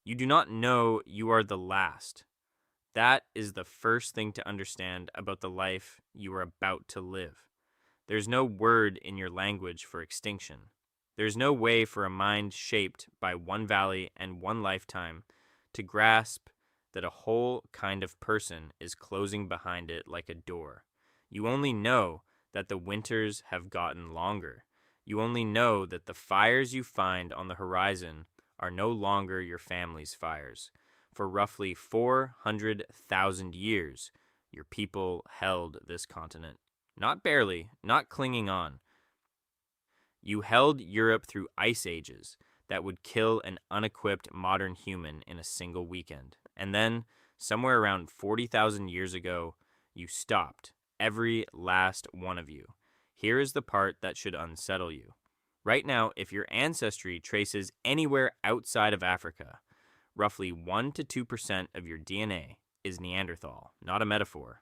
You do not know you are the last. That is the first thing to understand about the life you are about to live. There's no word in your language for extinction. There's no way for a mind shaped by one valley and one lifetime to grasp that a whole kind of person is closing behind it like a door. You only know that the winters have gotten longer. You only know that the fires you find on the horizon are no longer your family's fires. For roughly 400,000 years, your people held this continent. Not barely, not clinging on. You held Europe through ice ages that would kill an unequipped modern human in a single weekend. And then, somewhere around 40,000 years ago, you stopped, every last one of you. Here is the part that should unsettle you. Right now, if your ancestry traces anywhere outside of Africa, roughly 1 to 2% of your DNA is Neanderthal, not a metaphor,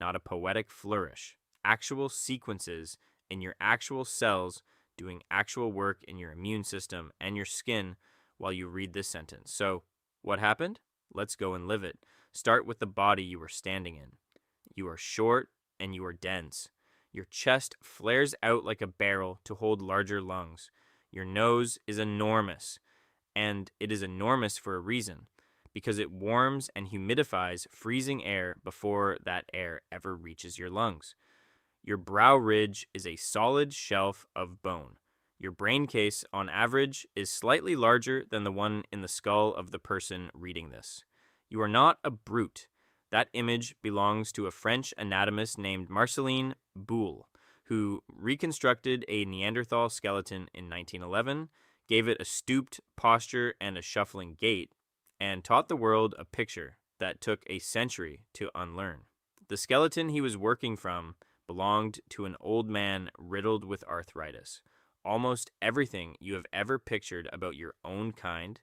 not a poetic flourish. Actual sequences in your actual cells doing actual work in your immune system and your skin while you read this sentence. So, what happened? Let's go and live it. Start with the body you are standing in. You are short and you are dense. Your chest flares out like a barrel to hold larger lungs. Your nose is enormous, and it is enormous for a reason, because it warms and humidifies freezing air before that air ever reaches your lungs. Your brow ridge is a solid shelf of bone. Your brain case, on average, is slightly larger than the one in the skull of the person reading this. You are not a brute. That image belongs to a French anatomist named Marceline Boule, who reconstructed a Neanderthal skeleton in 1911, gave it a stooped posture and a shuffling gait, and taught the world a picture that took a century to unlearn. The skeleton he was working from belonged to an old man riddled with arthritis. Almost everything you have ever pictured about your own kind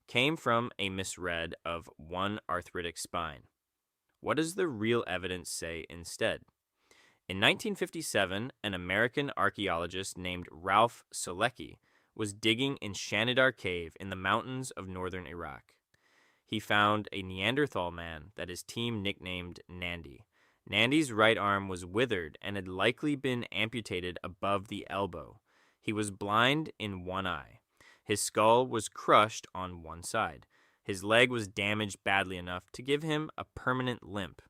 came from a misread of one arthritic spine. What does the real evidence say instead? In 1957, an American archaeologist named Ralph Selecki was digging in Shanidar Cave in the mountains of northern Iraq. He found a Neanderthal man that his team nicknamed Nandy. Nandy's right arm was withered and had likely been amputated above the elbow. He was blind in one eye. His skull was crushed on one side. His leg was damaged badly enough to give him a permanent limp.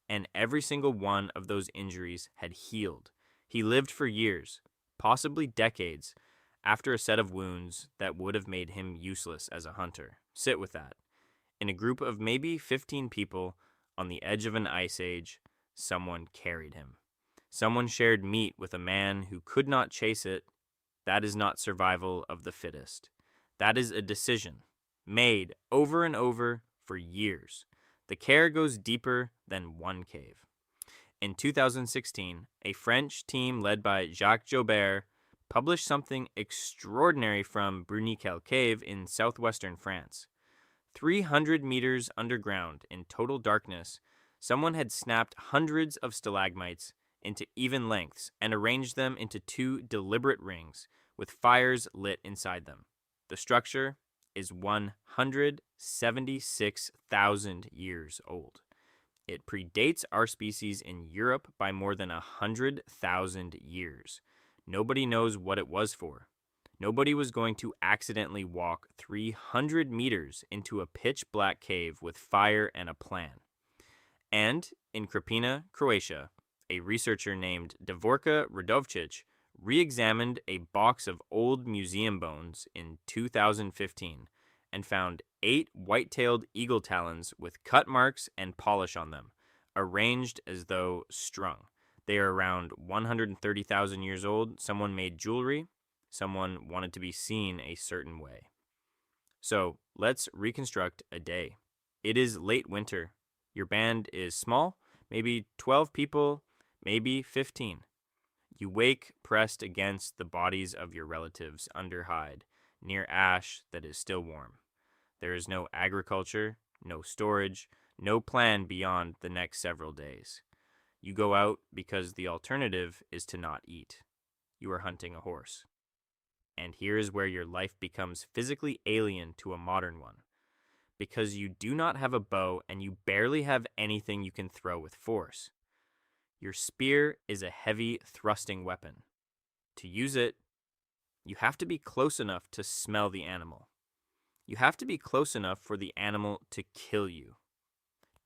And every single one of those injuries had healed. He lived for years, possibly decades, after a set of wounds that would have made him useless as a hunter. Sit with that. In a group of maybe 15 people on the edge of an ice age, someone carried him. Someone shared meat with a man who could not chase it. That is not survival of the fittest. That is a decision made over and over for years. The care goes deeper than one cave. In 2016, a French team led by Jacques Joubert published something extraordinary from Bruniquel Cave in southwestern France. 300 meters underground in total darkness, someone had snapped hundreds of stalagmites into even lengths and arranged them into two deliberate rings with fires lit inside them. The structure is 176,000 years old. It predates our species in Europe by more than 100,000 years. Nobody knows what it was for. Nobody was going to accidentally walk 300 meters into a pitch-black cave with fire and a plan. And in Krapina, Croatia, a researcher named Davorka Radovcic re-examined a box of old museum bones in 2015 and found 8 white-tailed eagle talons with cut marks and polish on them, arranged as though strung. They are around 130,000 years old. Someone made jewelry. Someone wanted to be seen a certain way. So let's reconstruct a day. It is late winter. Your band is small, maybe 12 people, maybe 15. You wake pressed against the bodies of your relatives under hide, near ash that is still warm. There is no agriculture, no storage, no plan beyond the next several days. You go out because the alternative is to not eat. You are hunting a horse. And here is where your life becomes physically alien to a modern one. because you do not have a bow and you barely have anything you can throw with force. Your spear is a heavy thrusting weapon. To use it, you have to be close enough to smell the animal. You have to be close enough for the animal to kill you.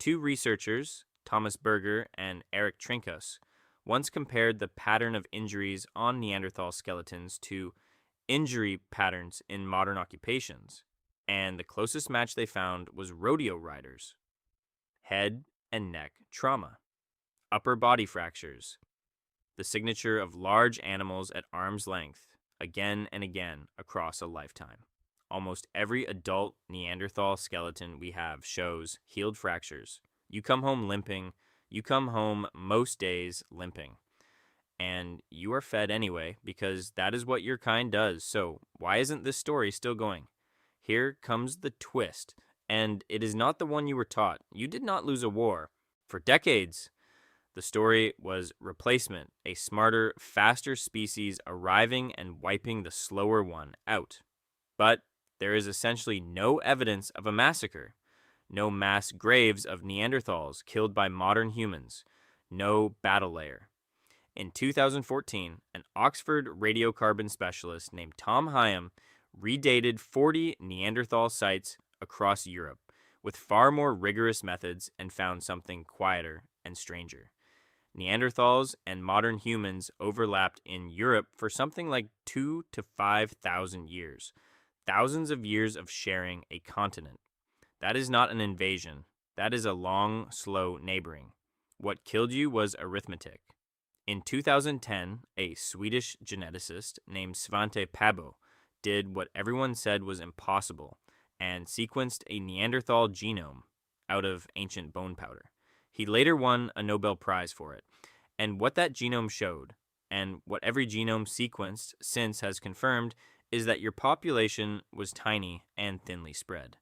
Two researchers, Thomas Berger and Eric Trinkus, once compared the pattern of injuries on Neanderthal skeletons to injury patterns in modern occupations, and the closest match they found was rodeo riders. Head and neck trauma, upper body fractures, the signature of large animals at arm's length, again and again across a lifetime. Almost every adult Neanderthal skeleton we have shows healed fractures. You come home limping. You come home most days limping. And you are fed anyway, because that is what your kind does. So why isn't this story still going? Here comes the twist, and it is not the one you were taught. You did not lose a war. For decades, the story was replacement, a smarter, faster species arriving and wiping the slower one out. But there is essentially no evidence of a massacre, no mass graves of Neanderthals killed by modern humans, no battle layer. In 2014, an Oxford radiocarbon specialist named Tom Hyam redated 40 Neanderthal sites across Europe with far more rigorous methods and found something quieter and stranger. Neanderthals and modern humans overlapped in Europe for something like 2,000 to 5,000 years. Thousands of years of sharing a continent. That is not an invasion. That is a long, slow neighboring. What killed you was arithmetic. In 2010, a Swedish geneticist named Svante Pääbo did what everyone said was impossible and sequenced a Neanderthal genome out of ancient bone powder. He later won a Nobel Prize for it. And what that genome showed, and what every genome sequenced since has confirmed, is that your population was tiny and thinly spread.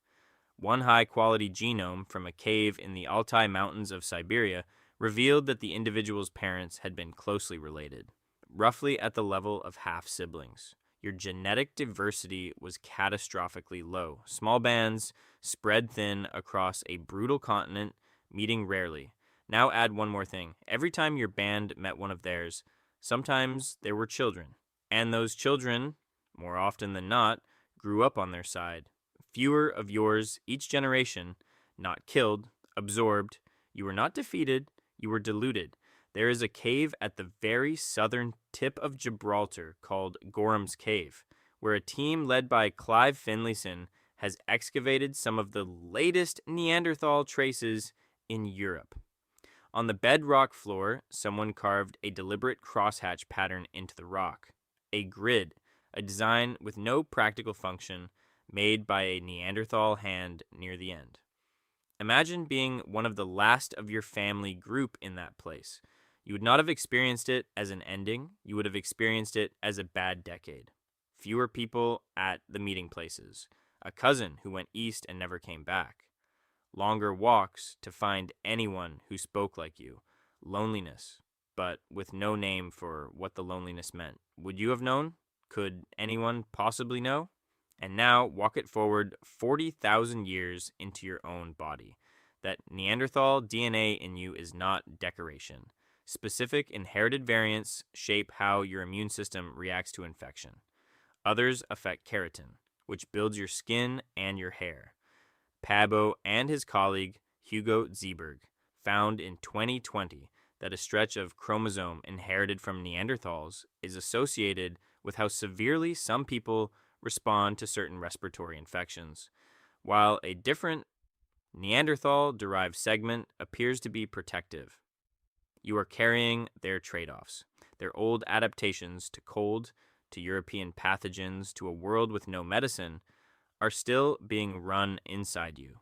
One high-quality genome from a cave in the Altai Mountains of Siberia revealed that the individual's parents had been closely related, roughly at the level of half-siblings. Your genetic diversity was catastrophically low. Small bands, spread thin across a brutal continent, meeting rarely. Now add one more thing. Every time your band met one of theirs, sometimes there were children. And those children, more often than not, grew up on their side. Fewer of yours each generation, not killed, absorbed. You were not defeated, you were diluted. There is a cave at the very southern tip of Gibraltar called Gorham's Cave, where a team led by Clive Finlayson has excavated some of the latest Neanderthal traces in Europe. On the bedrock floor, someone carved a deliberate crosshatch pattern into the rock. A grid, a design with no practical function, made by a Neanderthal hand near the end. Imagine being one of the last of your family group in that place. You would not have experienced it as an ending. You would have experienced it as a bad decade. Fewer people at the meeting places. A cousin who went east and never came back. Longer walks to find anyone who spoke like you. Loneliness, but with no name for what the loneliness meant. Would you have known? Could anyone possibly know? And now walk it forward 40,000 years into your own body. That Neanderthal DNA in you is not decoration. Specific inherited variants shape how your immune system reacts to infection. Others affect keratin, which builds your skin and your hair. Pääbo and his colleague Hugo Zeeberg found in 2020 that a stretch of chromosome inherited from Neanderthals is associated with how severely some people respond to certain respiratory infections, while a different Neanderthal-derived segment appears to be protective. You are carrying their trade-offs, their old adaptations to cold, to European pathogens, to a world with no medicine, are still being run inside you,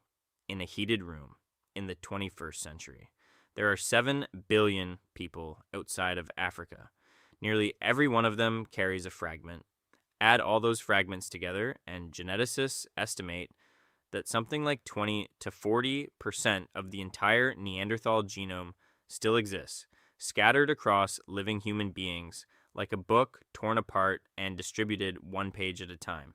in a heated room, in the 21st century. There are 7 billion people outside of Africa. Nearly every one of them carries a fragment. Add all those fragments together, and geneticists estimate that something like 20 to 40% of the entire Neanderthal genome still exists, scattered across living human beings, like a book torn apart and distributed one page at a time.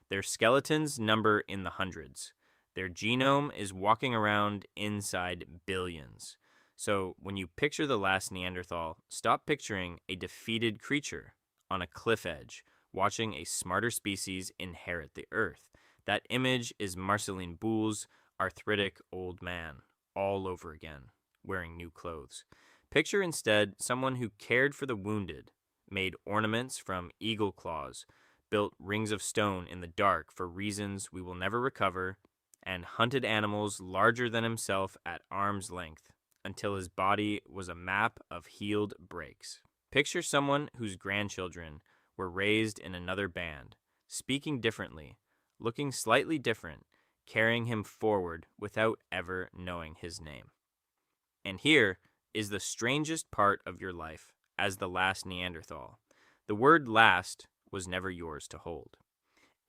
Their skeletons number in the hundreds. Their genome is walking around inside billions. So when you picture the last Neanderthal, stop picturing a defeated creature on a cliff edge, watching a smarter species inherit the earth. That image is Marceline Boule's arthritic old man, all over again, wearing new clothes. Picture instead someone who cared for the wounded, made ornaments from eagle claws, built rings of stone in the dark for reasons we will never recover, and hunted animals larger than himself at arm's length until his body was a map of healed breaks. Picture someone whose grandchildren were raised in another band, speaking differently, looking slightly different, carrying him forward without ever knowing his name. And here is the strangest part of your life as the last Neanderthal. The word last was never yours to hold.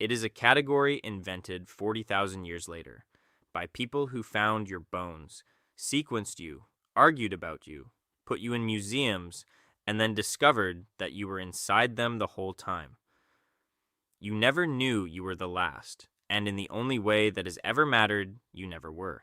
It is a category invented 40,000 years later by people who found your bones, sequenced you, argued about you, put you in museums, and then discovered that you were inside them the whole time. You never knew you were the last, and in the only way that has ever mattered, you never were.